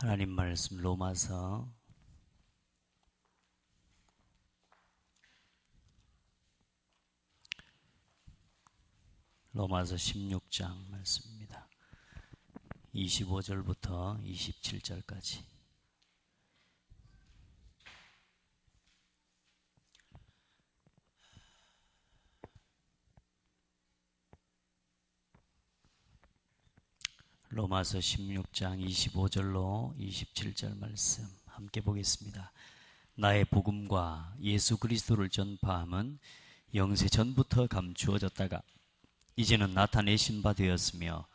하나님 말씀 로마서 16장 말씀입니다. 25절부터 27절까지. 로마서 16장 25절로 27절 말씀 함께 보겠습니다. 나의 복음과 예수 그리스도를 전파함은 영세 전부터 감추어졌다가 이제는 나타내신 바 되었으며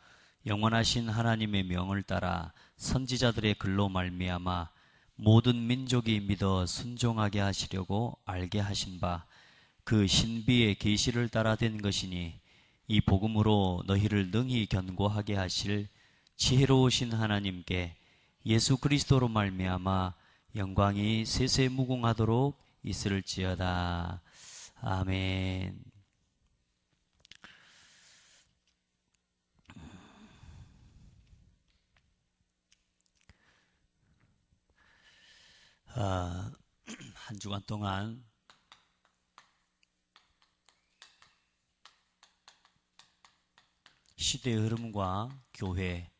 영원하신 하나님의 명을 따라 선지자들의 글로 말미암아 모든 민족이 믿어 순종하게 하시려고 알게 하신 바 그 신비의 계시를 따라 된 것이니 이 복음으로 너희를 능히 견고하게 하실 지혜로우신 하나님께 예수 그리스도로 말미암아 영광이 세세무궁하도록 있을지어다. 아멘. 한 주간 동안 시대의 흐름과 교회,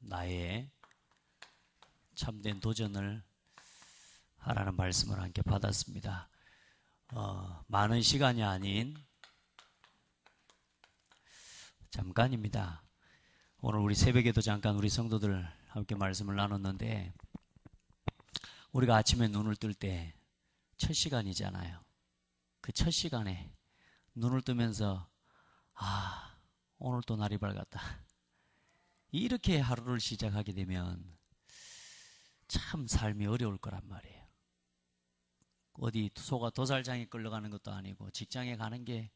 나의 참된 도전을 하라는 말씀을 함께 받았습니다. 많은 시간이 아닌 잠깐입니다. 오늘 우리 새벽에도 잠깐 우리 성도들 함께 말씀을 나눴는데, 우리가 아침에 눈을 뜰 때 첫 시간이잖아요. 그 첫 시간에 눈을 뜨면서 오늘 또 날이 밝았다, 이렇게 하루를 시작하게 되면 참 삶이 어려울 거란 말이에요. 어디 소가 도살장에 끌려가는 것도 아니고 직장에 가는 게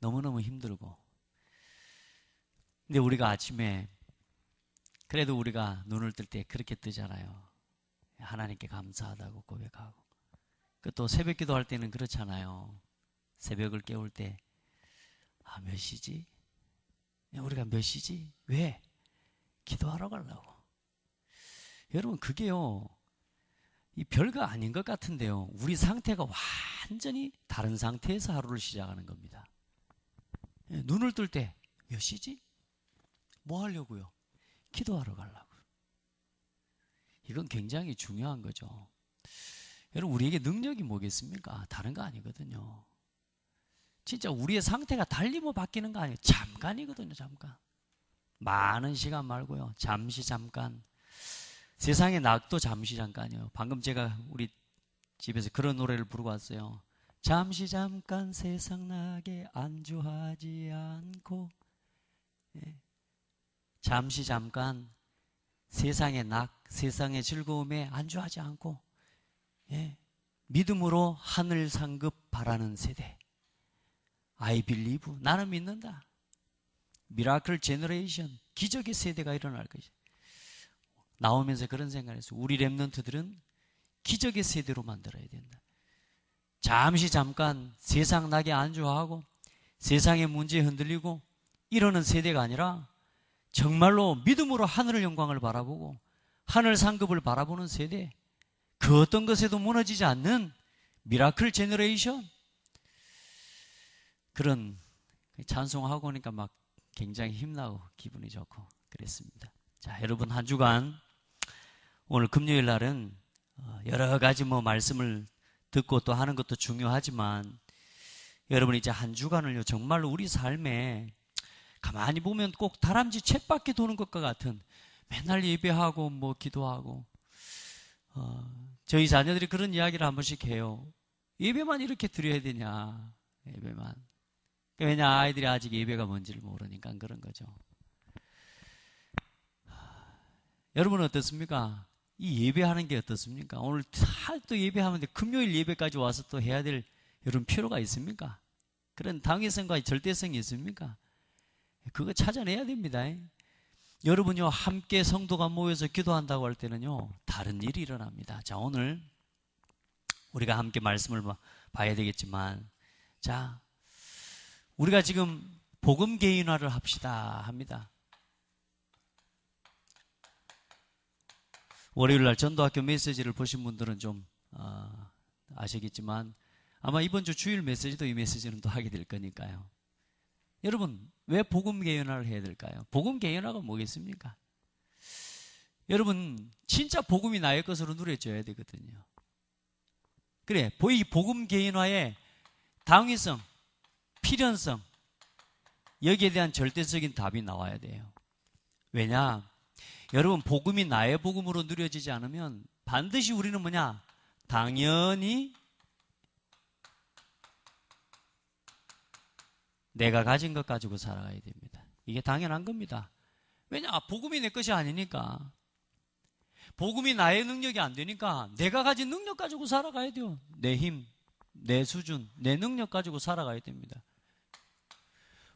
너무너무 힘들고. 근데 우리가 아침에 그래도 우리가 눈을 뜰 때 그렇게 뜨잖아요. 하나님께 감사하다고 고백하고. 또 새벽 기도할 때는 그렇잖아요. 새벽을 깨울 때 몇 시지? 우리가 몇 시지? 왜? 기도하러 가려고. 여러분, 그게요, 이 별거 아닌 것 같은데요, 우리 상태가 완전히 다른 상태에서 하루를 시작하는 겁니다. 눈을 뜰 때 몇 시지? 뭐 하려고요? 기도하러 가려고. 이건 굉장히 중요한 거죠. 여러분, 우리에게 능력이 뭐겠습니까? 다른 거 아니거든요. 진짜 우리의 상태가 달리 바뀌는 거 아니에요. 잠깐이거든요. 잠깐. 많은 시간 말고요, 잠시 잠깐. 세상의 낙도 잠시 잠깐이에요. 방금 제가 우리 집에서 그런 노래를 부르고 왔어요. 잠시 잠깐 세상 낙에 안주하지 않고. 잠시 잠깐 세상의 낙, 세상의 즐거움에 안주하지 않고, 믿음으로 하늘 상급 바라는 세대. I believe, 나는 믿는다. 미라클 제너레이션, 기적의 세대가 일어날 것이다. 나오면서 그런 생각을 했어요. 우리 랩런트들은 기적의 세대로 만들어야 된다. 잠시 잠깐 세상 낙에 안주하고 세상의 문제에 흔들리고 이러는 세대가 아니라 정말로 믿음으로 하늘의 영광을 바라보고 하늘 상급을 바라보는 세대, 그 어떤 것에도 무너지지 않는 미라클 제너레이션. 그런 찬송하고 오니까 막 굉장히 힘나고 기분이 좋고 그랬습니다. 자, 여러분, 한 주간 오늘 금요일 날은 여러 가지 말씀을 듣고 또 하는 것도 중요하지만, 여러분 이제 한 주간을요, 정말로 우리 삶에 가만히 보면 꼭 다람쥐 쳇바퀴 도는 것과 같은, 맨날 예배하고 기도하고, 저희 자녀들이 그런 이야기를 한 번씩 해요. 예배만 이렇게 드려야 되냐, 예배만. 왜냐, 아이들이 아직 예배가 뭔지를 모르니까 그런 거죠. 여러분은 어떻습니까? 이 예배하는 게 어떻습니까? 오늘 또 예배하는데 금요일 예배까지 와서 또 해야 될 여러분 필요가 있습니까? 그런 당위성과 절대성이 있습니까? 그거 찾아내야 됩니다. 여러분요, 함께 성도가 모여서 기도한다고 할 때는요, 다른 일이 일어납니다. 자, 오늘 우리가 함께 말씀을 봐야 되겠지만, 자, 우리가 지금 복음 개인화를 합시다 합니다. 월요일날 전도학교 메시지를 보신 분들은 좀 아시겠지만 아마 이번 주 주일 메시지도 이 메시지는 또 하게 될 거니까요. 여러분, 왜 복음 개연화를 해야 될까요? 복음 개연화가 뭐겠습니까? 여러분, 진짜 복음이 나의 것으로 누려져야 되거든요. 그래, 이 복음 개연화의 당위성, 필연성, 여기에 대한 절대적인 답이 나와야 돼요. 왜냐? 여러분, 복음이 나의 복음으로 누려지지 않으면 반드시 우리는 뭐냐? 당연히 내가 가진 것 가지고 살아가야 됩니다. 이게 당연한 겁니다. 왜냐? 복음이 내 것이 아니니까. 복음이 나의 능력이 안 되니까 내가 가진 능력 가지고 살아가야 돼요. 내 힘, 내 수준, 내 능력 가지고 살아가야 됩니다.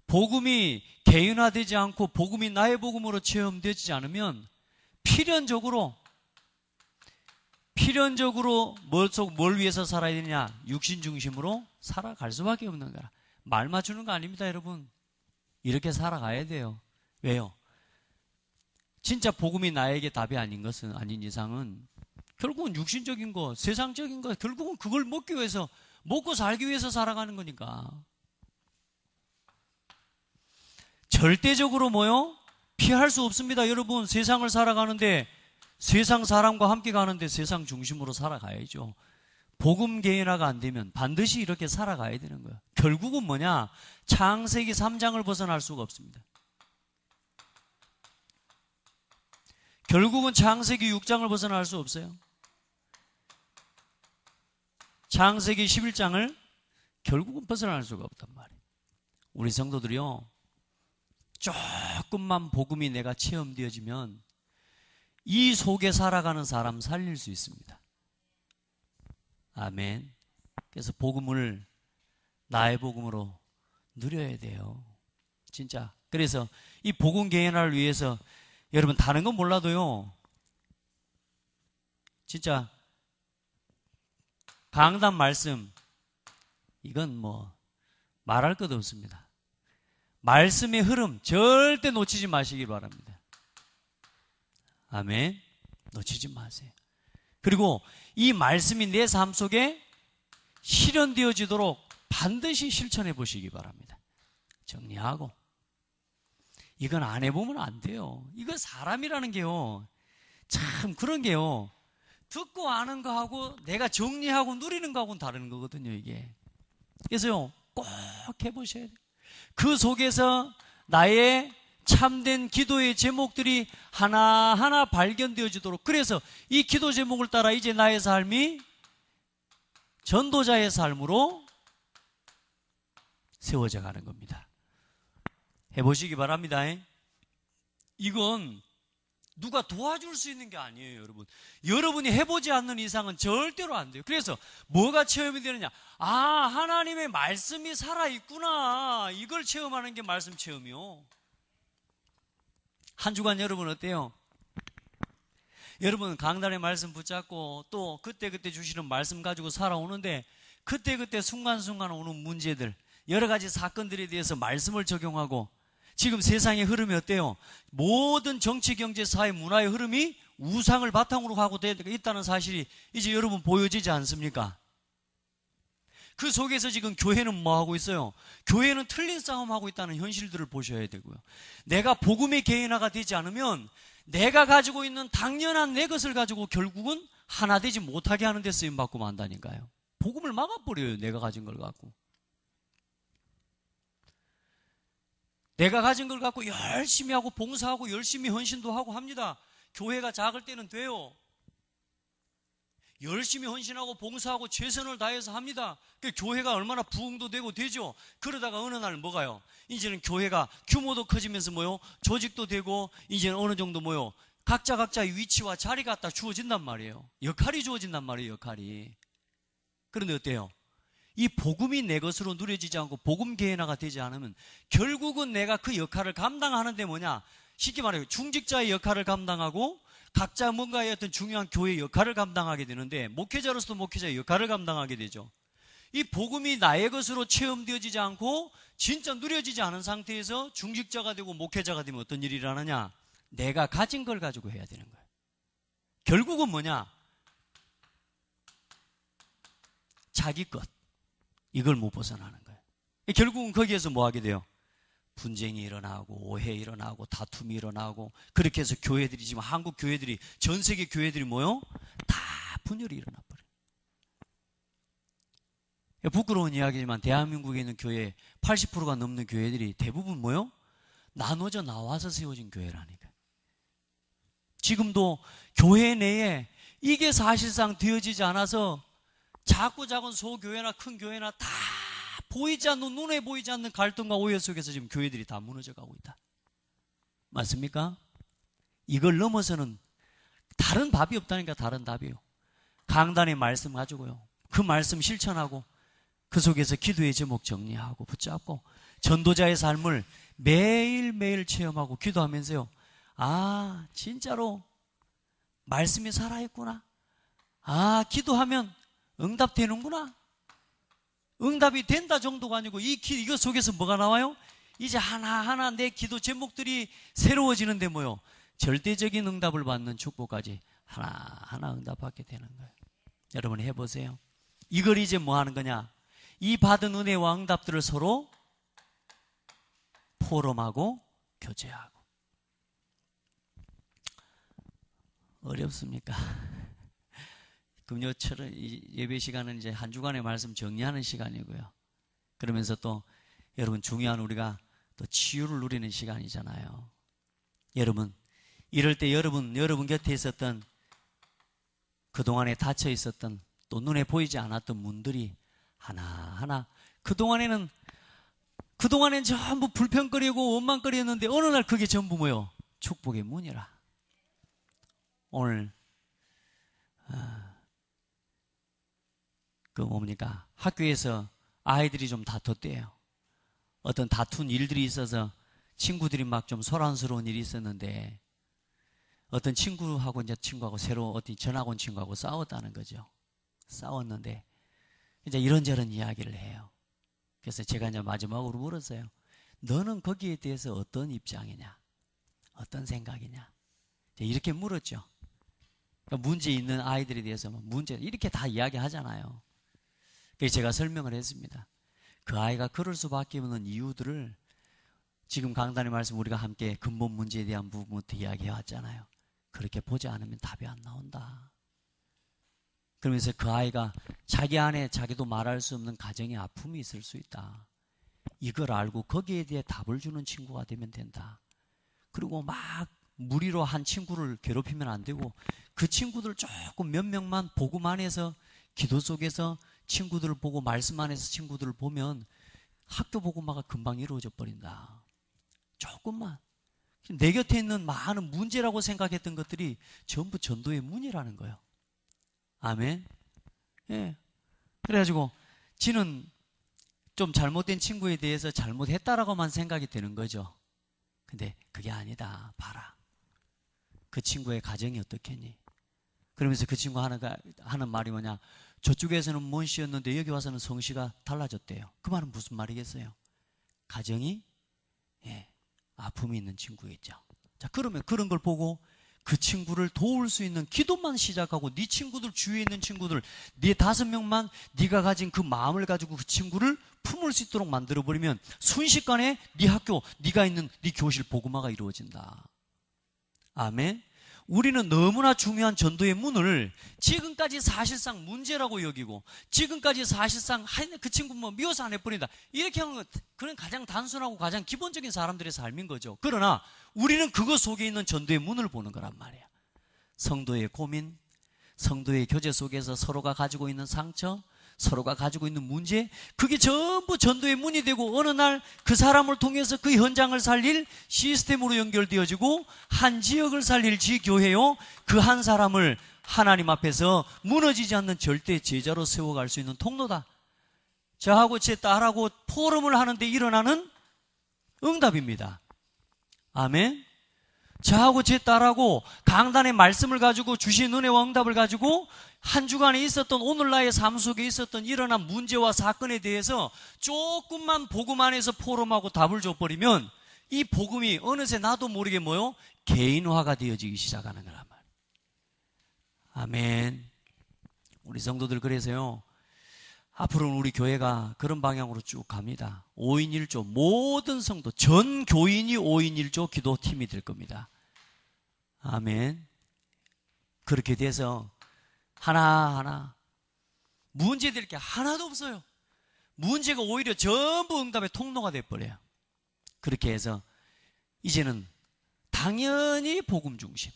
복음이 개인화되지 않고 복음이 나의 복음으로 체험되지 않으면 필연적으로 뭘 위해서 살아야 되냐? 육신 중심으로 살아갈 수밖에 없는 거라. 말 맞추는 거 아닙니다, 여러분. 이렇게 살아가야 돼요. 왜요? 진짜 복음이 나에게 답이 아닌 이상은 결국은 육신적인 거, 세상적인 거, 결국은 그걸 먹고 살기 위해서 살아가는 거니까. 절대적으로 피할 수 없습니다. 여러분, 세상을 살아가는데, 세상 사람과 함께 가는데 세상 중심으로 살아가야죠. 복음 개인화가 안 되면 반드시 이렇게 살아가야 되는 거예요. 결국은 창세기 3장을 벗어날 수가 없습니다. 결국은 창세기 6장을 벗어날 수 없어요. 창세기 11장을 결국은 벗어날 수가 없단 말이에요. 우리 성도들이요, 조금만 복음이 내가 체험되어지면 이 속에 살아가는 사람 살릴 수 있습니다. 아멘. 그래서 복음을 나의 복음으로 누려야 돼요. 진짜. 그래서 이 복음 개인화를 위해서 여러분, 다른 건 몰라도요, 진짜 강단 말씀, 이건 말할 것도 없습니다. 말씀의 흐름 절대 놓치지 마시기 바랍니다. 아멘. 놓치지 마세요. 그리고 이 말씀이 내 삶 속에 실현되어지도록 반드시 실천해 보시기 바랍니다. 정리하고. 이건 안 해보면 안 돼요. 이거 사람이라는 게요, 참 그런 게요, 듣고 아는 거하고 내가 정리하고 누리는 거하고는 다른 거거든요, 이게. 그래서요, 꼭 해보셔야 돼요. 그 속에서 나의 참된 기도의 제목들이 하나하나 발견되어지도록, 그래서 이 기도 제목을 따라 이제 나의 삶이 전도자의 삶으로 세워져 가는 겁니다. 해보시기 바랍니다. 이건 누가 도와줄 수 있는 게 아니에요, 여러분. 여러분이 해보지 않는 이상은 절대로 안 돼요. 그래서 뭐가 체험이 되느냐? 하나님의 말씀이 살아있구나. 이걸 체험하는 게 말씀 체험이요. 한 주간 여러분 어때요? 여러분 강단의 말씀 붙잡고 또 그때그때 주시는 말씀 가지고 살아오는데, 그때그때 순간순간 오는 문제들, 여러 가지 사건들에 대해서 말씀을 적용하고, 지금 세상의 흐름이 어때요? 모든 정치, 경제, 사회, 문화의 흐름이 우상을 바탕으로 가고 있다는 사실이 이제 여러분 보여지지 않습니까? 그 속에서 지금 교회는 뭐 하고 있어요? 교회는 틀린 싸움하고 있다는 현실들을 보셔야 되고요. 내가 복음의 개인화가 되지 않으면 내가 가지고 있는 당연한 내 것을 가지고 결국은 하나 되지 못하게 하는 데 쓰임받고 만다니까요. 복음을 막아버려요, 내가 가진 걸 갖고. 내가 가진 걸 갖고 열심히 하고 봉사하고 열심히 헌신도 하고 합니다. 교회가 작을 때는 돼요. 열심히 헌신하고 봉사하고 최선을 다해서 합니다. 그 교회가 얼마나 부흥도 되고 되죠. 그러다가 어느 날 뭐가요? 이제는 교회가 규모도 커지면서 조직도 되고, 이제는 어느 정도 각자의 위치와 자리가 딱 주어진단 말이에요. 역할이 주어진단 말이에요, 역할이. 그런데 어때요? 이 복음이 내 것으로 누려지지 않고 복음 개인화가 되지 않으면 결국은 내가 그 역할을 감당하는데 쉽게 말해요, 중직자의 역할을 감당하고 각자 뭔가의 어떤 중요한 교회의 역할을 감당하게 되는데, 목회자로서도 목회자의 역할을 감당하게 되죠. 이 복음이 나의 것으로 체험되어지지 않고 진짜 누려지지 않은 상태에서 중직자가 되고 목회자가 되면 어떤 일이 일어나냐? 내가 가진 걸 가지고 해야 되는 거예요. 결국은 뭐냐? 자기 것. 이걸 못 벗어나는 거예요. 결국은 거기에서 뭐 하게 돼요? 분쟁이 일어나고 오해 일어나고 다툼이 일어나고 그렇게 해서 교회들이 지금 한국 교회들이 전 세계 교회들이 뭐요? 다 분열이 일어나 버려요. 부끄러운 이야기지만 대한민국에 있는 교회 80%가 넘는 교회들이 대부분 뭐요? 나눠져 나와서 세워진 교회라니까. 지금도 교회 내에 이게 사실상 되어지지 않아서 작고 작은 소교회나 큰 교회나 다 보이지 않는, 눈에 보이지 않는 갈등과 오해 속에서 지금 교회들이 다 무너져 가고 있다. 맞습니까? 이걸 넘어서는 다른 답이 없다니까. 다른 답이요. 강단의 말씀 가지고요, 그 말씀 실천하고 그 속에서 기도의 제목 정리하고 붙잡고 전도자의 삶을 매일매일 체험하고 기도하면서요, 아, 진짜로 말씀이 살아있구나. 아, 기도하면 응답되는구나. 응답이 된다 정도가 아니고 이거 속에서 뭐가 나와요? 이제 하나하나 내 기도 제목들이 새로워지는데 뭐요? 절대적인 응답을 받는 축복까지 하나하나 응답받게 되는 거예요. 여러분 해보세요. 이걸 이제 뭐 하는 거냐? 이 받은 은혜와 응답들을 서로 포럼하고 교제하고. 어렵습니까? 금요철은 예배 시간은 이제 한 주간의 말씀 정리하는 시간이고요. 그러면서 또 여러분 중요한 우리가 또 치유를 누리는 시간이잖아요. 여러분, 이럴 때 여러분 곁에 있었던 그동안에 닫혀 있었던 또 눈에 보이지 않았던 문들이 하나하나 그동안엔 전부 불평거리고 원망거리였는데 어느 날 그게 전부 뭐요? 축복의 문이라. 오늘 그 뭡니까? 학교에서 아이들이 좀 다퉜대요. 어떤 다툰 일들이 있어서 친구들이 막 좀 소란스러운 일이 있었는데 어떤 친구하고 새로 어떤 전학온 친구하고 싸웠다는 거죠. 싸웠는데 이제 이런저런 이야기를 해요. 그래서 제가 이제 마지막으로 물었어요. 너는 거기에 대해서 어떤 입장이냐? 어떤 생각이냐? 이렇게 물었죠. 그러니까 문제 있는 아이들에 대해서 문제 이렇게 다 이야기하잖아요. 그래서 제가 설명을 했습니다. 그 아이가 그럴 수밖에 없는 이유들을 지금 강단의 말씀 우리가 함께 근본 문제에 대한 부분부터 이야기해 왔잖아요. 그렇게 보지 않으면 답이 안 나온다. 그러면서 그 아이가 자기 안에 자기도 말할 수 없는 가정의 아픔이 있을 수 있다. 이걸 알고 거기에 대해 답을 주는 친구가 되면 된다. 그리고 막 무리로 한 친구를 괴롭히면 안 되고 그 친구들 조금 몇 명만 복음 안에서 기도 속에서 친구들을 보고 말씀 안에서 친구들을 보면 학교 복음화가 금방 이루어져 버린다. 조금만. 내 곁에 있는 많은 문제라고 생각했던 것들이 전부 전도의 문이라는 거예요. 아멘. 예. 그래가지고 지는 좀 잘못된 친구에 대해서 잘못했다라고만 생각이 되는 거죠. 근데 그게 아니다. 봐라. 그 친구의 가정이 어떻겠니? 그러면서 그 친구 하는 말이 뭐냐? 저쪽에서는 문씨였는데 여기 와서는 성씨가 달라졌대요. 그 말은 무슨 말이겠어요? 가정이 아픔이 있는 친구겠죠. 자, 그러면 그런 걸 보고 그 친구를 도울 수 있는 기도만 시작하고 네 친구들 주위에 있는 친구들 네 5명만 네가 가진 그 마음을 가지고 그 친구를 품을 수 있도록 만들어버리면 순식간에 네 학교, 네가 있는 네 교실 복음화가 이루어진다. 아멘. 우리는 너무나 중요한 전도의 문을 지금까지 사실상 문제라고 여기고 지금까지 사실상 그 친구 미워서 안 해버린다 이렇게 하는 건 그런 가장 단순하고 가장 기본적인 사람들의 삶인 거죠. 그러나 우리는 그것 속에 있는 전도의 문을 보는 거란 말이야. 성도의 고민, 성도의 교제 속에서 서로가 가지고 있는 상처, 서로가 가지고 있는 문제, 그게 전부 전도의 문이 되고 어느 날 그 사람을 통해서 그 현장을 살릴 시스템으로 연결되어지고 한 지역을 살릴 지교회요, 그 한 사람을 하나님 앞에서 무너지지 않는 절대 제자로 세워갈 수 있는 통로다. 저하고 제 딸하고 포럼을 하는데 일어나는 응답입니다. 아멘. 저하고 제 딸하고 강단의 말씀을 가지고 주신 은혜와 응답을 가지고 한 주간에 있었던 오늘 나의 삶 속에 있었던 일어난 문제와 사건에 대해서 조금만 복음 안에서 포럼하고 답을 줘버리면 이 복음이 어느새 나도 모르게 개인화가 되어지기 시작하는 거란 말이에요. 아멘. 우리 성도들 그래서요, 앞으로는 우리 교회가 그런 방향으로 쭉 갑니다. 5인 1조, 모든 성도, 전 교인이 5인 1조 기도팀이 될 겁니다. 아멘. 그렇게 돼서 하나하나 문제될 게 하나도 없어요. 문제가 오히려 전부 응답의 통로가 돼버려요. 그렇게 해서 이제는 당연히 복음 중심,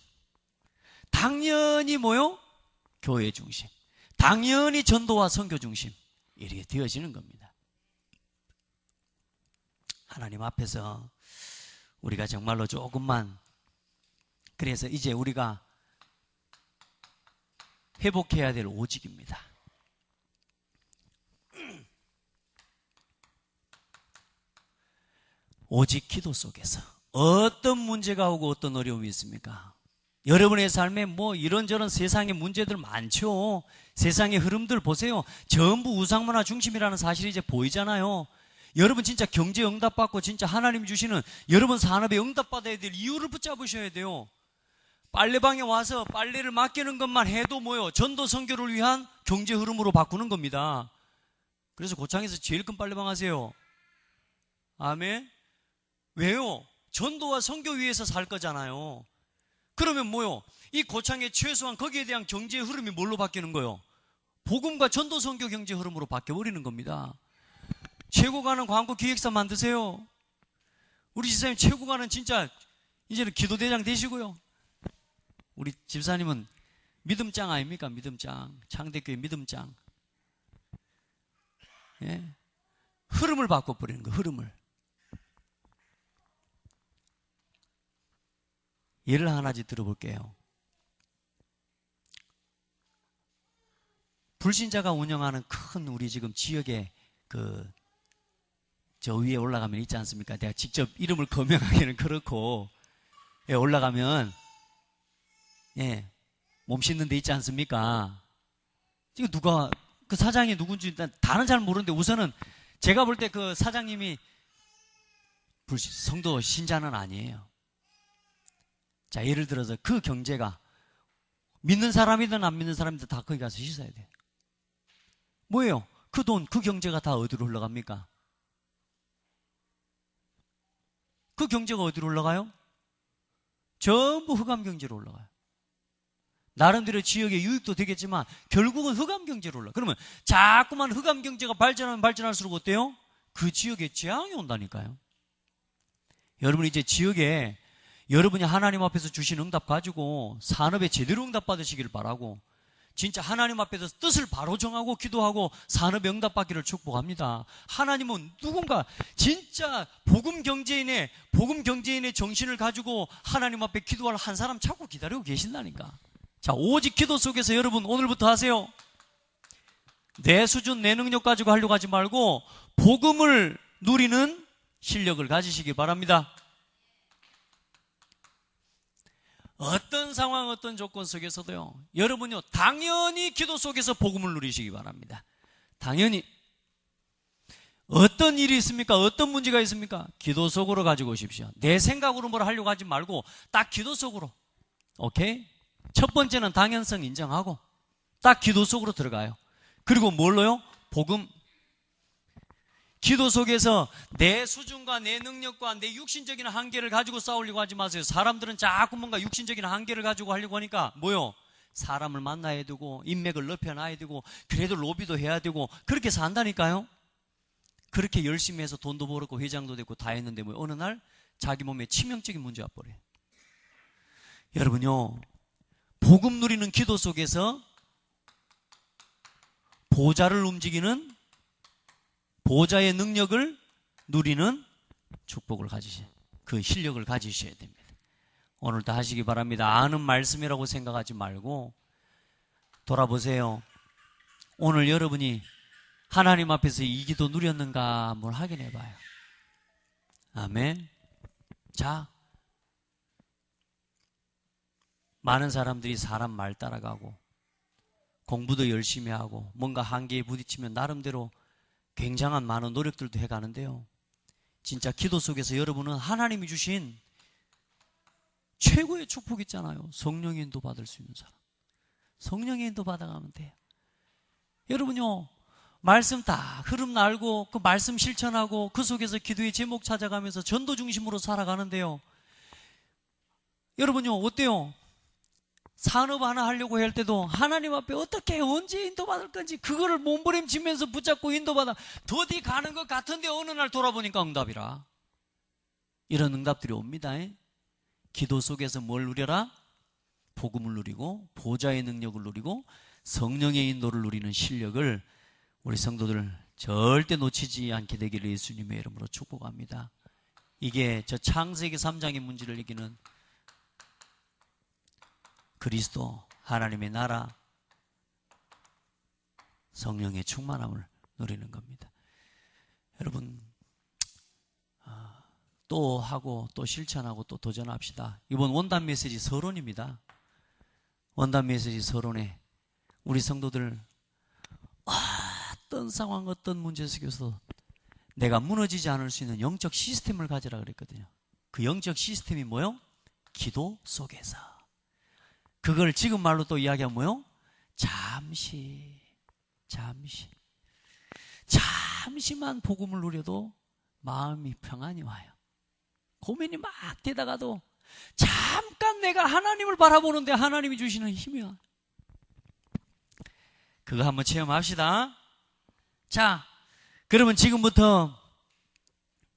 당연히 뭐요? 교회 중심, 당연히 전도와 선교 중심, 이렇게 되어지는 겁니다. 하나님 앞에서 우리가 정말로 조금만, 그래서 이제 우리가 회복해야 될 오직입니다. 오직 기도 속에서 어떤 문제가 오고 어떤 어려움이 있습니까? 여러분의 삶에 뭐 이런저런 세상의 문제들 많죠. 세상의 흐름들 보세요. 전부 우상문화 중심이라는 사실이 이제 보이잖아요. 여러분 진짜 경제 응답받고 진짜 하나님 주시는 여러분 산업에 응답받아야 될 이유를 붙잡으셔야 돼요. 빨래방에 와서 빨래를 맡기는 것만 해도 뭐요? 전도 선교를 위한 경제 흐름으로 바꾸는 겁니다. 그래서 고창에서 제일 큰 빨래방 하세요. 아멘. 왜요? 전도와 선교 위해서 살 거잖아요. 그러면 뭐요? 이 고창에 최소한 거기에 대한 경제 흐름이 뭘로 바뀌는 거요? 복음과 전도 선교 경제 흐름으로 바뀌어버리는 겁니다. 최고 가는 광고 기획사 만드세요. 우리 집사님 최고 가는 진짜 이제는 기도대장 되시고요. 우리 집사님은 믿음장 아닙니까? 믿음장. 창대교회 믿음장. 예? 흐름을 바꿔버리는 거예요. 흐름을. 예를 하나씩 들어볼게요. 불신자가 운영하는 큰 우리 지금 지역에 저 위에 올라가면 있지 않습니까? 내가 직접 이름을 거명하기는 그렇고, 예, 올라가면, 예, 몸 씻는 데 있지 않습니까? 지금 그 사장이 누군지 다는 잘 모르는데 우선은 제가 볼 때 그 사장님이 성도 신자는 아니에요. 자, 예를 들어서 그 경제가 믿는 사람이든 안 믿는 사람이든 다 거기 가서 씻어야 돼요. 뭐예요? 그 돈, 그 경제가 다 어디로 흘러갑니까? 그 경제가 어디로 올라가요? 전부 흑암 경제로 올라가요. 나름대로 지역의 유익도 되겠지만 결국은 흑암 경제로 올라가요. 그러면 자꾸만 흑암 경제가 발전하면 발전할수록 어때요? 그 지역에 재앙이 온다니까요. 여러분 이제 지역에 여러분이 하나님 앞에서 주신 응답 가지고 산업에 제대로 응답 받으시길 바라고, 진짜 하나님 앞에서 뜻을 바로 정하고 기도하고 산업에 응답 받기를 축복합니다. 하나님은 누군가 진짜 복음 경제인의 정신을 가지고 하나님 앞에 기도할 한 사람 찾고 기다리고 계신다니까. 자, 오직 기도 속에서 여러분 오늘부터 하세요. 내 수준, 내 능력 가지고 하려고 하지 말고 복음을 누리는 실력을 가지시기 바랍니다. 어떤 상황, 어떤 조건 속에서도요, 여러분요, 당연히 기도 속에서 복음을 누리시기 바랍니다. 당연히. 어떤 일이 있습니까? 어떤 문제가 있습니까? 기도 속으로 가지고 오십시오. 내 생각으로 뭘 하려고 하지 말고 딱 기도 속으로. 오케이? 첫 번째는 당연성 인정하고 딱 기도 속으로 들어가요. 그리고 뭘로요? 복음. 기도 속에서 내 수준과 내 능력과 내 육신적인 한계를 가지고 싸우려고 하지 마세요. 사람들은 자꾸 뭔가 육신적인 한계를 가지고 하려고 하니까 뭐요? 사람을 만나야 되고 인맥을 넓혀놔야 되고 그래도 로비도 해야 되고 그렇게 산다니까요. 그렇게 열심히 해서 돈도 벌었고 회장도 되고 다 했는데 뭐 어느 날 자기 몸에 치명적인 문제가 와버려요. 여러분요, 복음 누리는 기도 속에서 보좌를 움직이는 보좌의 능력을 누리는 축복을 가지셔야, 그 실력을 가지셔야 됩니다. 오늘도 하시기 바랍니다. 아는 말씀이라고 생각하지 말고 돌아보세요. 오늘 여러분이 하나님 앞에서 이 기도 누렸는가 한번 확인해 봐요. 아멘. 자, 많은 사람들이 사람 말 따라가고 공부도 열심히 하고 뭔가 한계에 부딪히면 나름대로 굉장한 많은 노력들도 해가는데요, 진짜 기도 속에서 여러분은 하나님이 주신 최고의 축복 있잖아요. 성령의 인도 받을 수 있는 사람, 성령의 인도 받아가면 돼요. 여러분요, 말씀 딱 흐름 알고 그 말씀 실천하고 그 속에서 기도의 제목 찾아가면서 전도 중심으로 살아가는데요. 여러분요, 어때요? 산업 하나 하려고 할 때도 하나님 앞에 어떻게 언제 인도받을 건지 그거를 몸부림치면서 붙잡고 인도받아 더디 가는 것 같은데 어느 날 돌아보니까 응답이라. 이런 응답들이 옵니다. 기도 속에서 뭘 누려라? 복음을 누리고 보좌의 능력을 누리고 성령의 인도를 누리는 실력을 우리 성도들 절대 놓치지 않게 되기를 예수님의 이름으로 축복합니다. 이게 저 창세기 3장의 문제를 이기는 그리스도 하나님의 나라 성령의 충만함을 누리는 겁니다. 여러분 또 하고 또 실천하고 또 도전합시다. 이번 원단 메시지 서론입니다. 원단 메시지 서론에 우리 성도들 어떤 상황 어떤 문제 속에서 내가 무너지지 않을 수 있는 영적 시스템을 가지라 그랬거든요. 그 영적 시스템이 뭐요? 기도 속에서. 그걸 지금 말로 또 이야기하면 뭐요? 잠시만 복음을 누려도 마음이 평안이 와요. 고민이 막 되다가도 잠깐 내가 하나님을 바라보는데 하나님이 주시는 힘이 와요. 그거 한번 체험합시다. 자, 그러면 지금부터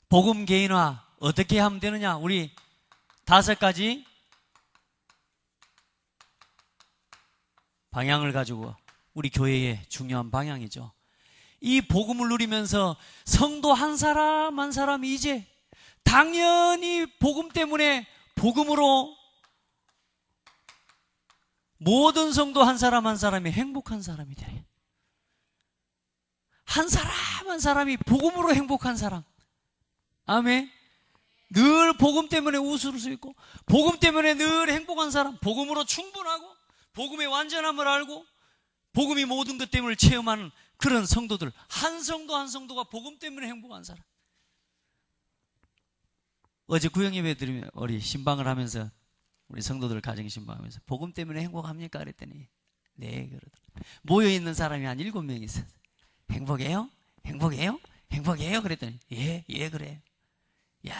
복음 개인화 어떻게 하면 되느냐? 우리 5가지 방향을 가지고 우리 교회의 중요한 방향이죠. 이 복음을 누리면서 성도 한 사람 한 사람이 이제 당연히 복음 때문에 복음으로 모든 성도 한 사람 한 사람이 행복한 사람이 돼요. 한 사람 한 사람이 복음으로 행복한 사람. 아멘. 늘 복음 때문에 웃을 수 있고 복음 때문에 늘 행복한 사람. 복음으로 충분하고 복음의 완전함을 알고 복음이 모든 것 때문에 체험하는 그런 성도들. 한 성도 한 성도가 복음 때문에 행복한 사람. 어제 구역예배 드리면 우리 신방을 하면서 우리 성도들 가정 신방하면서 복음 때문에 행복합니까? 그랬더니 네 그러더라고요. 모여있는 사람이 한 7명 있어요. 행복해요? 행복해요? 행복해요? 그랬더니 예 그래요. 야,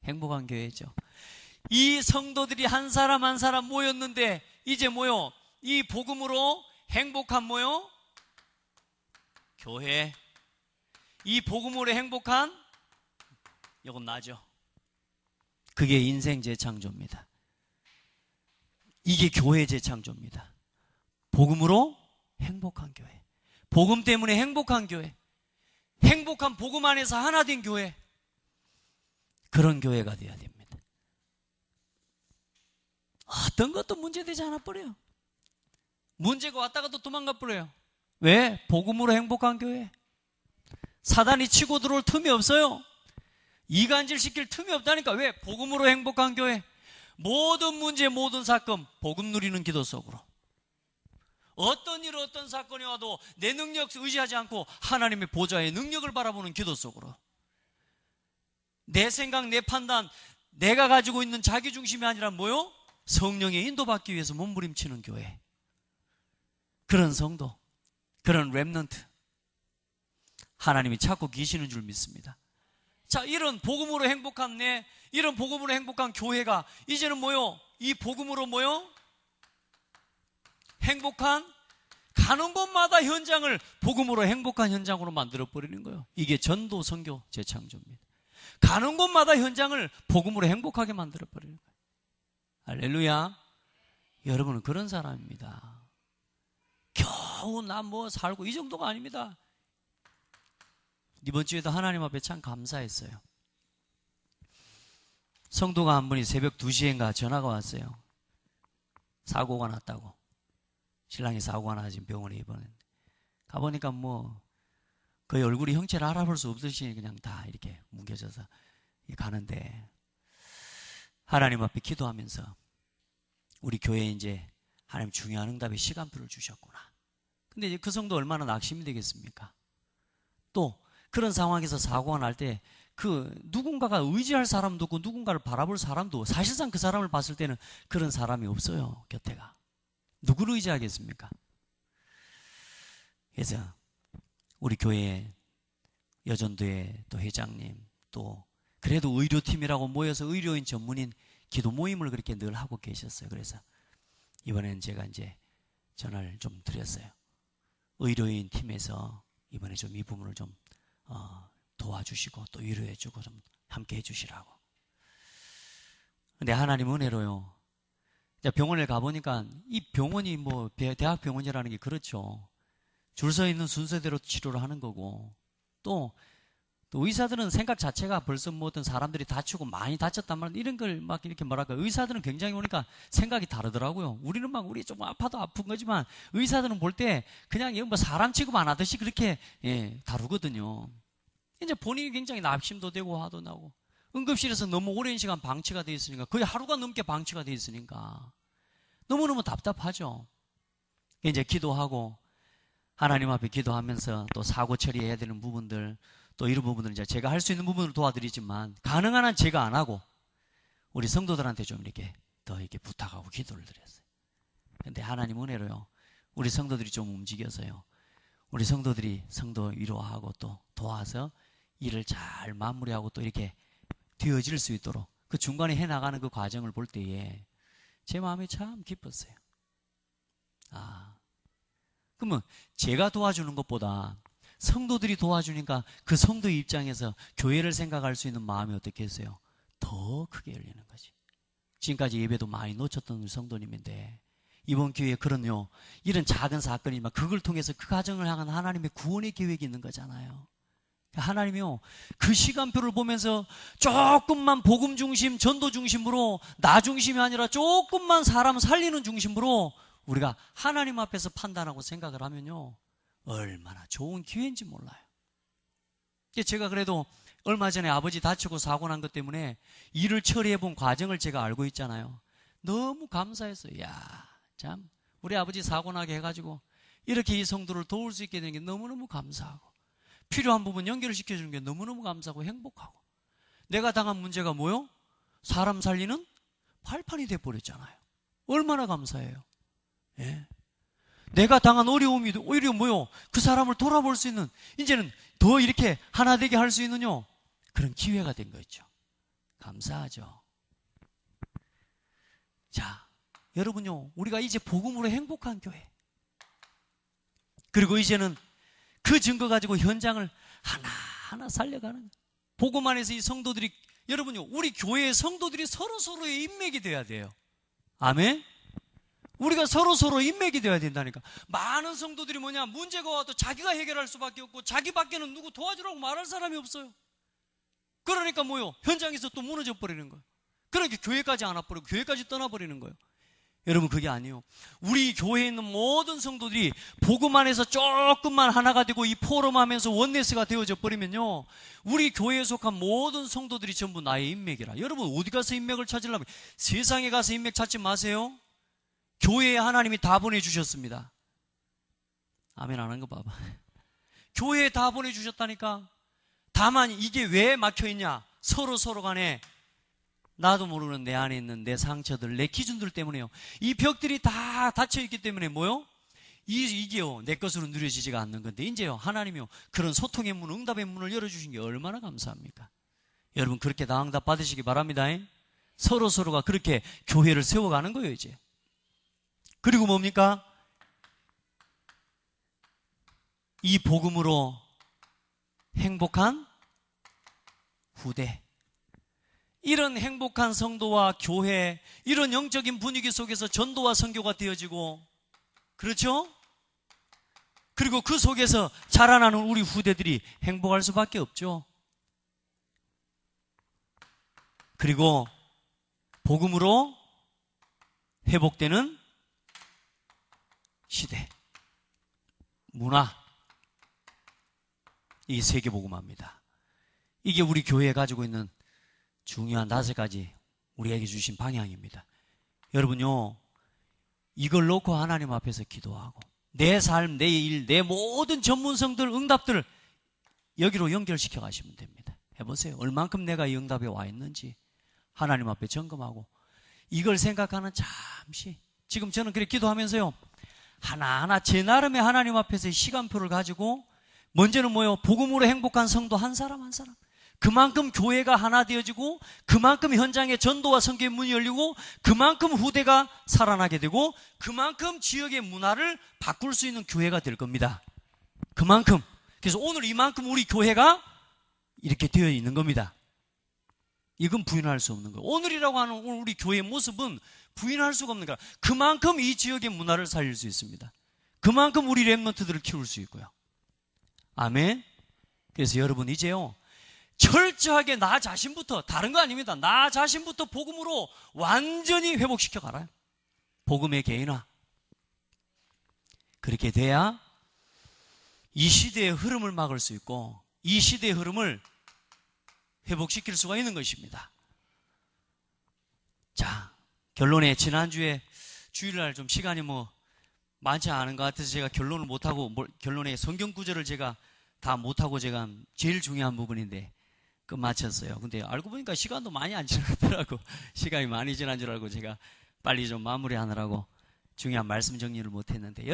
행복한 교회죠. 이 성도들이 한 사람 한 사람 모였는데 이제 뭐요? 이 복음으로 행복한 뭐요? 교회. 이 복음으로 행복한 이건 나죠. 그게 인생 재창조입니다. 이게 교회 재창조입니다. 복음으로 행복한 교회. 복음 때문에 행복한 교회. 행복한 복음 안에서 하나 된 교회. 그런 교회가 되어야 됩니다. 어떤 것도 문제되지 않아 버려요. 문제가 왔다가 또 도망가 버려요. 왜? 복음으로 행복한 교회. 사단이 치고 들어올 틈이 없어요. 이간질 시킬 틈이 없다니까. 왜? 복음으로 행복한 교회. 모든 문제 모든 사건 복음 누리는 기도 속으로. 어떤 일 어떤 사건이 와도 내 능력 의지하지 않고 하나님의 보좌의 능력을 바라보는 기도 속으로. 내 생각 내 판단 내가 가지고 있는 자기중심이 아니라 뭐요? 성령의 인도받기 위해서 몸부림치는 교회. 그런 성도, 그런 렘넌트 하나님이 찾고 계시는 줄 믿습니다. 자, 이런 복음으로 행복한 이런 복음으로 행복한 교회가 이제는 뭐요? 이 복음으로 뭐요? 행복한 가는 곳마다 현장을 복음으로 행복한 현장으로 만들어버리는 거예요. 이게 전도 선교 재창조입니다. 가는 곳마다 현장을 복음으로 행복하게 만들어버리는 거예요. 할렐루야. 여러분은 그런 사람입니다. 겨우 나 뭐 살고 이 정도가 아닙니다. 이번 주에도 하나님 앞에 참 감사했어요. 성도가 한 분이 새벽 2시인가 전화가 왔어요. 사고가 났다고. 신랑이 사고가 나서 지금 병원에 입원했는데 가보니까 뭐 거의 얼굴이 형체를 알아볼 수 없으시니 그냥 다 이렇게 뭉개져서 가는데 하나님 앞에 기도하면서 우리 교회에 이제 하나님 중요한 응답의 시간표를 주셨구나. 근데 이제 그 성도 얼마나 낙심이 되겠습니까? 또 그런 상황에서 사고가 날 때 그 누군가가 의지할 사람도 없고 누군가를 바라볼 사람도 사실상 그 사람을 봤을 때는 그런 사람이 없어요. 곁에가. 누구를 의지하겠습니까? 그래서 우리 교회 여전도회 또 회장님 또 그래도 의료팀이라고 모여서 의료인 전문인 기도 모임을 그렇게 늘 하고 계셨어요. 그래서 이번에는 제가 이제 전화를 좀 드렸어요. 의료인 팀에서 이번에 좀 이 부분을 좀 도와주시고 또 위로해주고 좀 함께 해주시라고. 근데 하나님 은혜로요. 병원에 가보니까 이 병원이 뭐 대학 병원이라는 게 그렇죠. 줄 서 있는 순서대로 치료를 하는 거고 또 의사들은 생각 자체가 벌써 뭐든 사람들이 다치고 많이 다쳤단 말이야. 이런 걸 막 이렇게 뭐랄까. 의사들은 굉장히 보니까 생각이 다르더라고요. 우리는 막 우리 좀 아파도 아픈 거지만 의사들은 볼 때 그냥 뭐 사람 취급 안 하듯이 그렇게 다루거든요. 이제 본인이 굉장히 낙심도 되고 화도 나고 응급실에서 너무 오랜 시간 방치가 돼 있으니까 거의 하루가 넘게 방치가 돼 있으니까 너무너무 답답하죠. 이제 기도하고 하나님 앞에 기도하면서 또 사고 처리해야 되는 부분들 또 이런 부분들 이제 제가 할 수 있는 부분을 도와드리지만 가능한 한 제가 안 하고 우리 성도들한테 좀 이렇게 더 이렇게 부탁하고 기도를 드렸어요. 근데 하나님 은혜로요. 우리 성도들이 좀 움직여서요. 우리 성도들이 성도 위로하고 또 도와서 일을 잘 마무리하고 또 이렇게 되어질 수 있도록 그 중간에 해나가는 그 과정을 볼 때에 제 마음이 참 기뻤어요. 그러면 제가 도와주는 것보다 성도들이 도와주니까 그 성도의 입장에서 교회를 생각할 수 있는 마음이 어떻겠어요? 더 크게 열리는 거지. 지금까지 예배도 많이 놓쳤던 성도님인데 이번 기회에 그런요 이런 작은 사건이지만 그걸 통해서 그 가정을 향한 하나님의 구원의 계획이 있는 거잖아요. 하나님이요 그 시간표를 보면서 조금만 복음 중심 전도 중심으로 나 중심이 아니라 조금만 사람 살리는 중심으로 우리가 하나님 앞에서 판단하고 생각을 하면요 얼마나 좋은 기회인지 몰라요. 제가 그래도 얼마 전에 아버지 다치고 사고 난 것 때문에 일을 처리해 본 과정을 제가 알고 있잖아요. 너무 감사했어요. 참 우리 아버지 사고 나게 해가지고 이렇게 이 성도를 도울 수 있게 되는 게 너무너무 감사하고 필요한 부분 연결시켜 주는 게 너무너무 감사하고 행복하고 내가 당한 문제가 뭐요? 사람 살리는 발판이 돼버렸잖아요. 얼마나 감사해요. 내가 당한 어려움이 오히려 뭐요? 그 사람을 돌아볼 수 있는 이제는 더 이렇게 하나 되게 할 수 있는요 그런 기회가 된 거죠. 감사하죠. 자, 여러분요 우리가 이제 복음으로 행복한 교회 그리고 이제는 그 증거 가지고 현장을 하나하나 살려가는 복음 안에서 이 성도들이 여러분요 우리 교회의 성도들이 서로서로의 인맥이 돼야 돼요. 아멘. 우리가 서로서로 인맥이 되어야 된다니까. 많은 성도들이 뭐냐 문제가 와도 자기가 해결할 수밖에 없고 자기밖에는 누구 도와주라고 말할 사람이 없어요. 그러니까 뭐요 현장에서 또 무너져 버리는 거예요. 그러니까 교회까지 안 와버리고 교회까지 떠나버리는 거예요. 여러분 그게 아니에요. 우리 교회에 있는 모든 성도들이 복음 안에서 조금만 하나가 되고 이 포럼하면서 원네스가 되어져 버리면요 우리 교회에 속한 모든 성도들이 전부 나의 인맥이라. 여러분 어디 가서 인맥을 찾으려면 세상에 가서 인맥 찾지 마세요. 교회에 하나님이 다 보내주셨습니다. 아멘 안 하는 거 봐봐. 교회에 다 보내주셨다니까. 다만 이게 왜 막혀있냐 서로 간에 나도 모르는 내 안에 있는 내 상처들 내 기준들 때문에요. 이 벽들이 다 닫혀있기 때문에 뭐요? 이게요 내 것으로 누려지지가 않는 건데 이제요 하나님이요 그런 소통의 문 응답의 문을 열어주신 게 얼마나 감사합니까? 여러분 그렇게 다 응답 받으시기 바랍니다. 서로가 그렇게 교회를 세워가는 거예요 이제. 그리고 뭡니까? 이 복음으로 행복한 후대. 이런 행복한 성도와 교회, 이런 영적인 분위기 속에서 전도와 선교가 되어지고, 그렇죠? 그리고 그 속에서 자라나는 우리 후대들이 행복할 수밖에 없죠. 그리고 복음으로 회복되는 시대, 문화, 이 세계복음화입니다. 이게 우리 교회에 가지고 있는 중요한 5가지 우리에게 주신 방향입니다. 여러분요, 이걸 놓고 하나님 앞에서 기도하고 내 삶, 내 일, 내 모든 전문성들, 응답들 여기로 연결시켜 가시면 됩니다. 해보세요. 얼만큼 내가 이 응답에 와 있는지 하나님 앞에 점검하고 이걸 생각하는 지금 저는 그렇게 기도하면서요, 하나하나 제 나름의 하나님 앞에서의 시간표를 가지고, 먼저는 뭐예요? 복음으로 행복한 성도 한 사람 한 사람. 그만큼 교회가 하나 되어지고, 그만큼 현장에 전도와 선교의 문이 열리고, 그만큼 후대가 살아나게 되고, 그만큼 지역의 문화를 바꿀 수 있는 교회가 될 겁니다. 그만큼. 그래서 오늘 이만큼 우리 교회가 이렇게 되어 있는 겁니다. 이건 부인할 수 없는 거예요. 오늘이라고 하는 우리 교회의 모습은 부인할 수가 없는 거예요. 그만큼 이 지역의 문화를 살릴 수 있습니다. 그만큼 우리 렘넌트들을 키울 수 있고요. 아멘. 그래서 여러분 이제요, 철저하게 나 자신부터, 다른 거 아닙니다. 나 자신부터 복음으로 완전히 회복시켜 가라요. 복음의 개인화. 그렇게 돼야 이 시대의 흐름을 막을 수 있고, 이 시대의 흐름을 회복시킬 수가 있는 것입니다. 자, 결론에 지난주에 주일날 좀 시간이 많지 않은 것 같아서 제가 결론을 못하고, 결론에 성경 구절을 제가 다 못하고 제가 제일 중요한 부분인데 끝마쳤어요. 근데 알고 보니까 시간도 많이 안 지나더라고. 시간이 많이 지난 줄 알고 제가 빨리 좀 마무리하느라고 중요한 말씀 정리를 못했는데,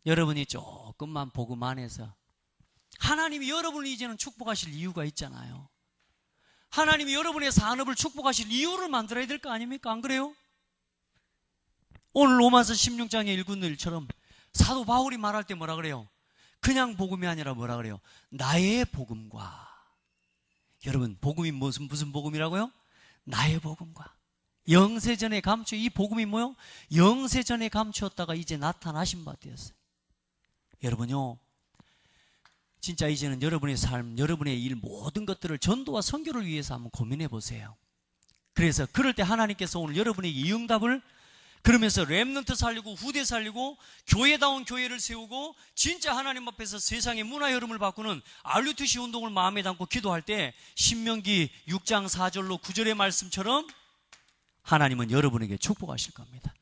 여러분이 조금만 복음 안에서 하나님이 여러분을 이제는 축복하실 이유가 있잖아요. 하나님이 여러분의 산업을 축복하실 이유를 만들어야 될 거 아닙니까? 안 그래요? 오늘 로마서 16장의 일꾼들처럼 사도 바울이 말할 때 뭐라 그래요? 그냥 복음이 아니라 뭐라 그래요? 나의 복음과. 여러분, 복음이 무슨 복음이라고요? 나의 복음과. 영세전에 감추, 이 복음이 뭐요? 영세전에 감추었다가 이제 나타나신 바 되었어요. 여러분요, 진짜 이제는 여러분의 삶, 여러분의 일, 모든 것들을 전도와 선교를 위해서 한번 고민해 보세요. 그래서 그럴 때 하나님께서 오늘 여러분에게 이 응답을, 그러면서 렘넌트 살리고 후대 살리고 교회다운 교회를 세우고 진짜 하나님 앞에서 세상의 문화 흐름을 바꾸는 RUTC 운동을 마음에 담고 기도할 때 신명기 6장 4절로 9절의 말씀처럼 하나님은 여러분에게 축복하실 겁니다.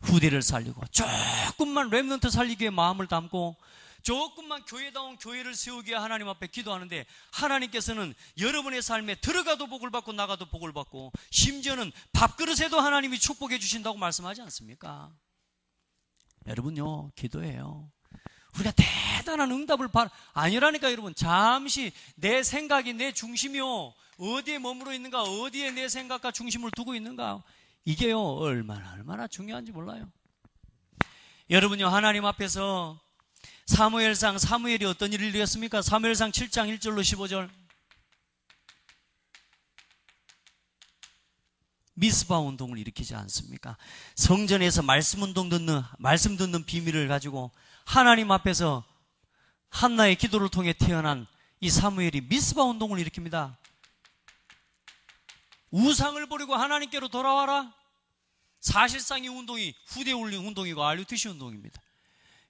후대를 살리고 조금만 렘넌트 살리기에 마음을 담고 조금만 교회다운 교회를 세우기 위해 하나님 앞에 기도하는데, 하나님께서는 여러분의 삶에 들어가도 복을 받고 나가도 복을 받고, 심지어는 밥그릇에도 하나님이 축복해 주신다고 말씀하지 않습니까? 여러분요, 기도해요. 우리가 대단한 응답을 아니라니까. 여러분, 잠시 내 생각이 내 중심이요, 어디에 머물러 있는가, 어디에 내 생각과 중심을 두고 있는가, 이게요 얼마나 중요한지 몰라요. 여러분요, 하나님 앞에서 사무엘상, 사무엘이 어떤 일을 일으켰습니까? 사무엘상 7장 1절로 15절. 미스바 운동을 일으키지 않습니까? 성전에서 말씀 듣는 비밀을 가지고 하나님 앞에서 한나의 기도를 통해 태어난 이 사무엘이 미스바 운동을 일으킵니다. 우상을 버리고 하나님께로 돌아와라. 사실상 이 운동이 후대 운동이고 RUTC 운동입니다.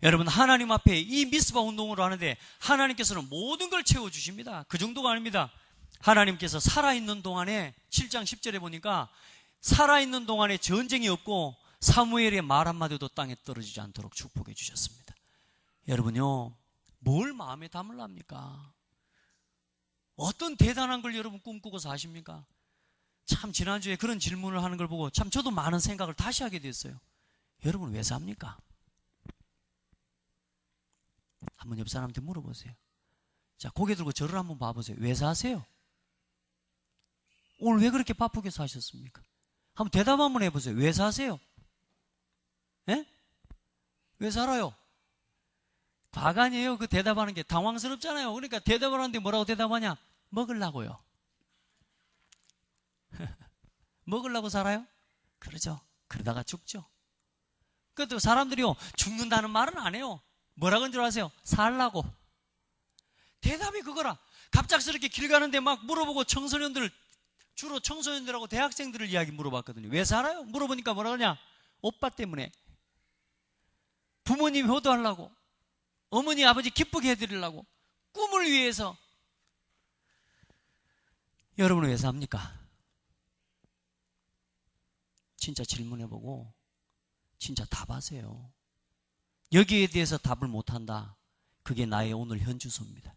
여러분, 하나님 앞에 이 미스바 운동을 하는데 하나님께서는 모든 걸 채워주십니다. 그 정도가 아닙니다. 하나님께서 살아있는 동안에 7장 10절에 보니까 살아있는 동안에 전쟁이 없고 사무엘의 말 한마디도 땅에 떨어지지 않도록 축복해 주셨습니다. 여러분요, 뭘 마음에 담으랍니까? 어떤 대단한 걸 여러분 꿈꾸고 사십니까? 참 지난주에 그런 질문을 하는 걸 보고 참 저도 많은 생각을 다시 하게 됐어요. 여러분 왜 삽니까? 한번 옆 사람한테 물어보세요. 자, 고개 들고 저를 한번 봐보세요. 왜 사세요? 오늘 왜 그렇게 바쁘게 사셨습니까? 한번 대답 한번 해보세요. 왜 사세요? 예? 왜 살아요? 과간이에요. 그 대답하는 게 당황스럽잖아요. 그러니까 대답을 하는데 뭐라고 대답하냐? 먹으려고요. 먹으려고 살아요? 그러죠. 그러다가 죽죠. 그것도 사람들이요, 죽는다는 말은 안 해요. 뭐라고 한 줄 아세요? 살라고. 대답이 그거라. 갑작스럽게 길 가는데 막 물어보고 주로 청소년들하고 대학생들을 이야기 물어봤거든요. 왜 살아요? 물어보니까 뭐라 그러냐? 오빠 때문에. 부모님 효도하려고. 어머니 아버지 기쁘게 해드리려고. 꿈을 위해서. 여러분은 왜 삽니까? 진짜 질문해보고 진짜 답하세요. 여기에 대해서 답을 못한다. 그게 나의 오늘 현주소입니다.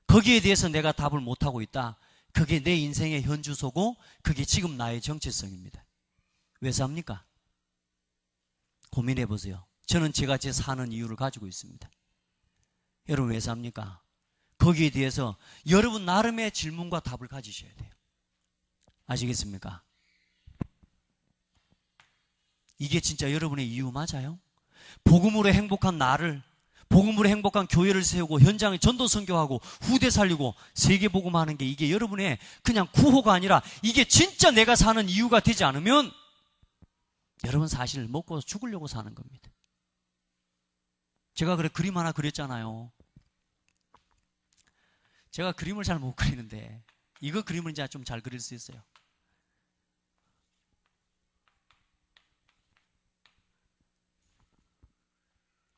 거기에 대해서 내가 답을 못하고 있다. 그게 내 인생의 현주소고 그게 지금 나의 정체성입니다. 왜 삽니까? 고민해 보세요. 저는 제가 제 사는 이유를 가지고 있습니다. 여러분 왜 삽니까? 거기에 대해서 여러분 나름의 질문과 답을 가지셔야 돼요. 아시겠습니까? 이게 진짜 여러분의 이유 맞아요? 복음으로 행복한 나를, 복음으로 행복한 교회를 세우고 현장에 전도 선교하고 후대 살리고 세계 복음하는 게 이게 여러분의 그냥 구호가 아니라 이게 진짜 내가 사는 이유가 되지 않으면 여러분 사실 먹고 죽으려고 사는 겁니다. 제가 그래 그림 하나 그렸잖아요. 제가 그림을 잘 못 그리는데 이거 그림을 이제 좀 잘 그릴 수 있어요.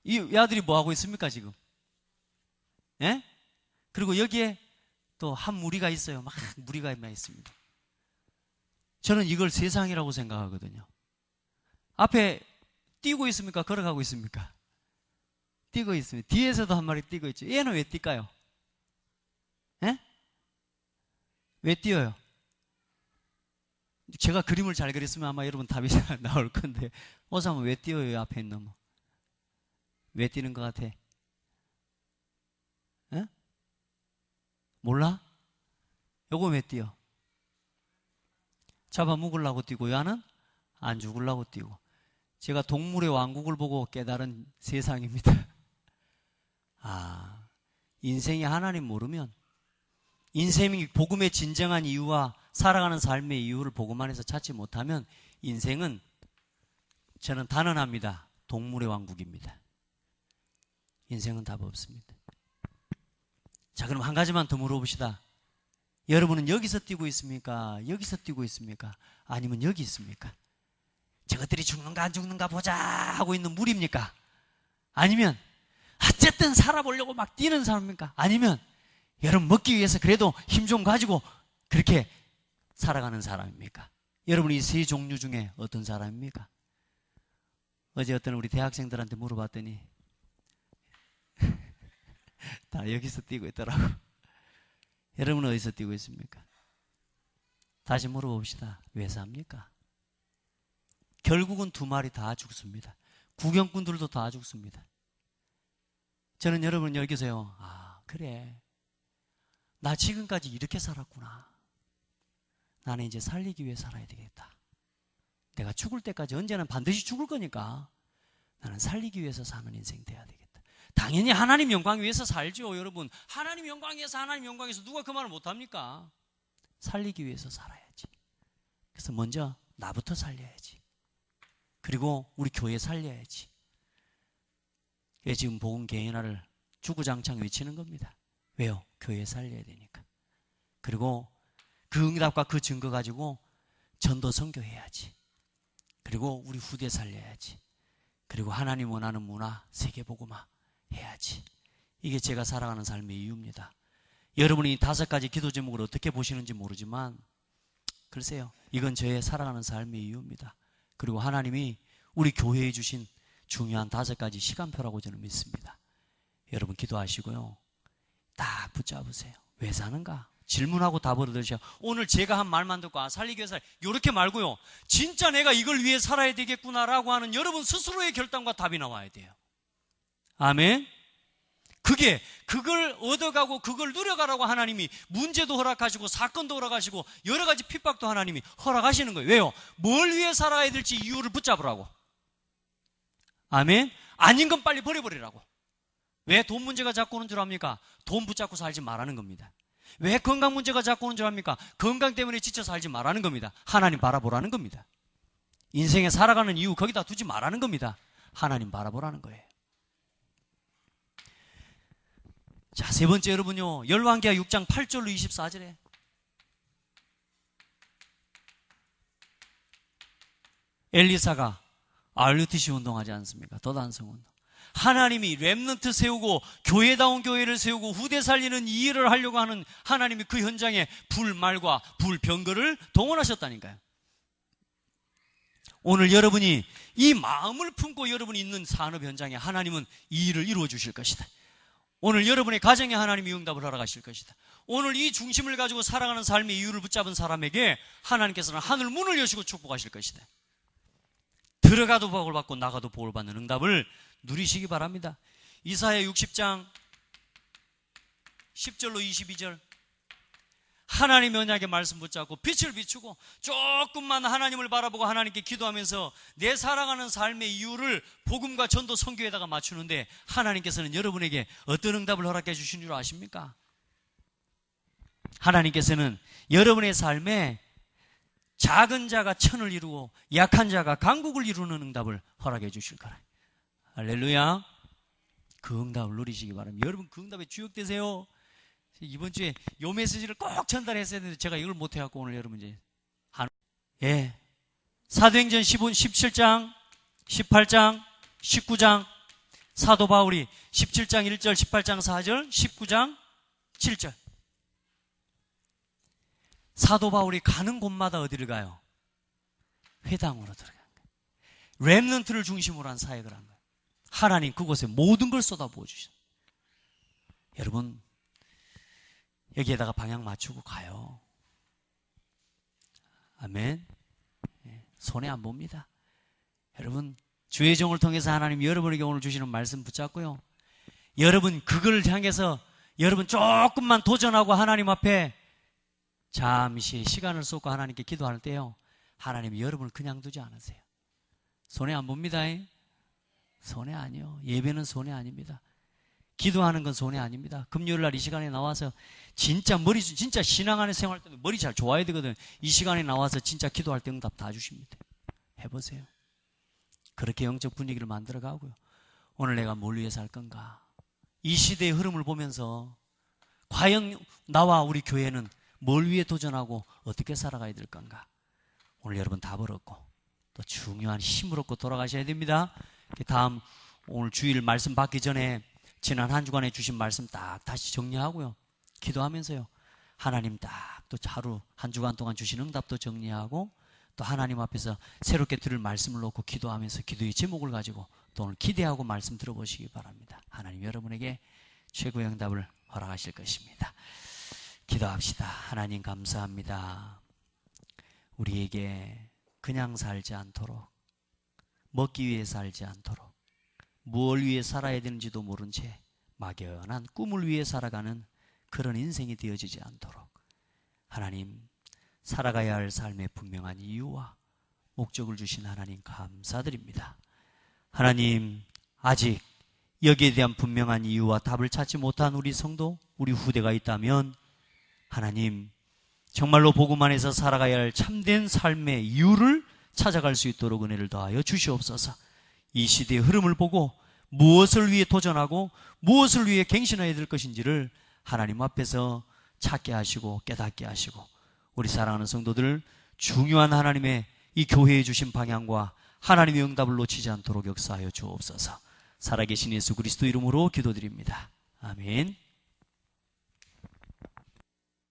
이 아들이 뭐 하고 있습니까 지금? 예? 그리고 여기에 또 한 무리가 있어요. 막 무리가 있습니다. 저는 이걸 세상이라고 생각하거든요. 앞에 뛰고 있습니까? 걸어가고 있습니까? 뛰고 있습니다. 뒤에서도 한 마리 뛰고 있죠. 얘는 왜 뛸까요? 예? 왜 뛰어요? 제가 그림을 잘 그렸으면 아마 여러분 답이 잘 나올 건데 어서 한번 왜 뛰어요? 앞에 있는 놈은 왜 뛰는 것 같아? 에? 몰라? 요거 왜 뛰어? 잡아먹으려고 뛰고 야는 안 죽으려고 뛰고. 제가 동물의 왕국을 보고 깨달은 세상입니다. 인생이 하나님 모르면 인생이 복음의 진정한 이유와 살아가는 삶의 이유를 복음 안에서 찾지 못하면 인생은 저는 단언합니다. 동물의 왕국입니다. 인생은 답 없습니다. 자, 그럼 한 가지만 더 물어봅시다. 여러분은 여기서 뛰고 있습니까? 여기서 뛰고 있습니까? 아니면 여기 있습니까? 저것들이 죽는가 안 죽는가 보자 하고 있는 무리입니까? 아니면 어쨌든 살아보려고 막 뛰는 사람입니까? 아니면 여러분 먹기 위해서 그래도 힘 좀 가지고 그렇게 살아가는 사람입니까? 여러분 이 세 종류 중에 어떤 사람입니까? 어제 어떤 우리 대학생들한테 물어봤더니 다 여기서 뛰고 있더라고. 여러분은 어디서 뛰고 있습니까? 다시 물어봅시다. 왜 삽니까? 결국은 두 마리 다 죽습니다. 구경꾼들도 다 죽습니다. 저는 여러분 여기서요. 그래. 나 지금까지 이렇게 살았구나. 나는 이제 살리기 위해 살아야 되겠다. 내가 죽을 때까지 언제는 반드시 죽을 거니까 나는 살리기 위해서 사는 인생 돼야 되겠다. 당연히 하나님 영광 위해서 살죠, 여러분. 하나님 영광 위해서, 하나님 영광 위해서 누가 그 말을 못합니까? 살리기 위해서 살아야지. 그래서 먼저 나부터 살려야지. 그리고 우리 교회 살려야지. 왜 지금 복음 개인화를 주구장창 외치는 겁니다. 왜요? 교회 살려야 되니까. 그리고 그 응답과 그 증거 가지고 전도 선교해야지. 그리고 우리 후대 살려야지. 그리고 하나님 원하는 문화, 세계복음화 해야지. 이게 제가 살아가는 삶의 이유입니다. 여러분이 이 5가지 기도 제목을 어떻게 보시는지 모르지만 글쎄요, 이건 저의 살아가는 삶의 이유입니다. 그리고 하나님이 우리 교회에 주신 중요한 5가지 시간표라고 저는 믿습니다. 여러분 기도하시고요, 딱 붙잡으세요. 왜 사는가? 질문하고 답을 얻으셔. 오늘 제가 한 말만 듣고 살리기 위해서 이렇게 말고요, 진짜 내가 이걸 위해 살아야 되겠구나라고 하는 여러분 스스로의 결단과 답이 나와야 돼요. 아멘. 그걸 얻어가고 그걸 누려가라고 하나님이 문제도 허락하시고 사건도 허락하시고 여러 가지 핍박도 하나님이 허락하시는 거예요. 왜요? 뭘 위해 살아야 될지 이유를 붙잡으라고. 아멘. 아닌 건 빨리 버려버리라고. 왜 돈 문제가 자꾸 오는 줄 압니까? 돈 붙잡고 살지 말라는 겁니다. 왜 건강 문제가 자꾸 오는 줄 압니까? 건강 때문에 지쳐 살지 말라는 겁니다. 하나님 바라보라는 겁니다. 인생에 살아가는 이유 거기다 두지 말라는 겁니다. 하나님 바라보라는 거예요. 자, 세 번째 여러분요, 열왕기하 6장 8절로 24절에 엘리사가 RUTC 운동하지 않습니까? 덧안성 운동. 하나님이 렘넌트 세우고 교회다운 교회를 세우고 후대 살리는 이 일을 하려고 하는 하나님이 그 현장에 불말과 불병거를 동원하셨다니까요. 오늘 여러분이 이 마음을 품고 여러분이 있는 산업 현장에 하나님은 이 일을 이루어 주실 것이다. 오늘 여러분의 가정에 하나님이 응답을 허락하실 것이다. 오늘 이 중심을 가지고 살아가는 삶의 이유를 붙잡은 사람에게 하나님께서는 하늘 문을 여시고 축복하실 것이다. 들어가도 복을 받고 나가도 복을 받는 응답을 누리시기 바랍니다. 이사야 60장 10절로 22절, 하나님의 언약의 말씀 붙잡고 빛을 비추고 조금만 하나님을 바라보고 하나님께 기도하면서 내 살아가는 삶의 이유를 복음과 전도 선교에다가 맞추는데, 하나님께서는 여러분에게 어떤 응답을 허락해 주신 줄 아십니까? 하나님께서는 여러분의 삶에 작은 자가 천을 이루고 약한 자가 강국을 이루는 응답을 허락해 주실 거라. 할렐루야. 그 응답을 누리시기 바랍니다. 여러분, 그 응답에 주역되세요. 이번 주에 요 메시지를 꼭 전달했어야 되는데 제가 이걸 못해갖고 오늘 여러분 이제 사도행전 17장 18장 19장, 사도 바울이 17장 1절 18장 4절 19장 7절, 사도 바울이 가는 곳마다 어디를 가요? 회당으로 들어간 거예요. 렘넌트를 중심으로 한 사역을 한 거예요. 하나님 그곳에 모든 걸 쏟아부어 주셨어요. 여러분, 여기에다가 방향 맞추고 가요. 아멘. 손해 안 봅니다. 여러분, 주의 종을 통해서 하나님 여러분에게 오늘 주시는 말씀 붙잡고요, 여러분 그걸 향해서 여러분 조금만 도전하고 하나님 앞에 잠시 시간을 쏟고 하나님께 기도할 때요, 하나님이 여러분을 그냥 두지 않으세요. 손해 안 봅니다. 손해 아니요. 예배는 손해 아닙니다. 기도하는 건 손해 아닙니다. 금요일날 이 시간에 나와서 진짜 신앙 안에 생활할 때도 머리 잘 좋아야 되거든. 이 시간에 나와서 진짜 기도할 때 응답 다 주십니다. 해보세요. 그렇게 영적 분위기를 만들어 가고요, 오늘 내가 뭘 위해서 할 건가, 이 시대의 흐름을 보면서 과연 나와 우리 교회는 뭘 위해 도전하고 어떻게 살아가야 될 건가, 오늘 여러분 답을 얻고 또 중요한 힘을 얻고 돌아가셔야 됩니다. 다음 오늘 주일 말씀 받기 전에 지난 한 주간에 주신 말씀 딱 다시 정리하고요, 기도하면서요, 하나님 딱 또 하루 한 주간 동안 주신 응답도 정리하고, 또 하나님 앞에서 새롭게 들을 말씀을 놓고 기도하면서 기도의 제목을 가지고 또 오늘 기대하고 말씀 들어보시기 바랍니다. 하나님 여러분에게 최고의 응답을 허락하실 것입니다. 기도합시다. 하나님 감사합니다. 우리에게 그냥 살지 않도록, 먹기 위해 살지 않도록, 무엇을 위해 살아야 되는지도 모른 채 막연한 꿈을 위해 살아가는 그런 인생이 되어지지 않도록 하나님, 살아가야 할 삶의 분명한 이유와 목적을 주신 하나님 감사드립니다. 하나님, 아직 여기에 대한 분명한 이유와 답을 찾지 못한 우리 성도, 우리 후대가 있다면 하나님, 정말로 복음 안에서 살아가야 할 참된 삶의 이유를 찾아갈 수 있도록 은혜를 더하여 주시옵소서. 이 시대의 흐름을 보고 무엇을 위해 도전하고 무엇을 위해 갱신해야 될 것인지를 하나님 앞에서 찾게 하시고 깨닫게 하시고, 우리 사랑하는 성도들 중요한 하나님의 이 교회에 주신 방향과 하나님의 응답을 놓치지 않도록 역사하여 주옵소서. 살아계신 예수 그리스도 이름으로 기도드립니다. 아멘.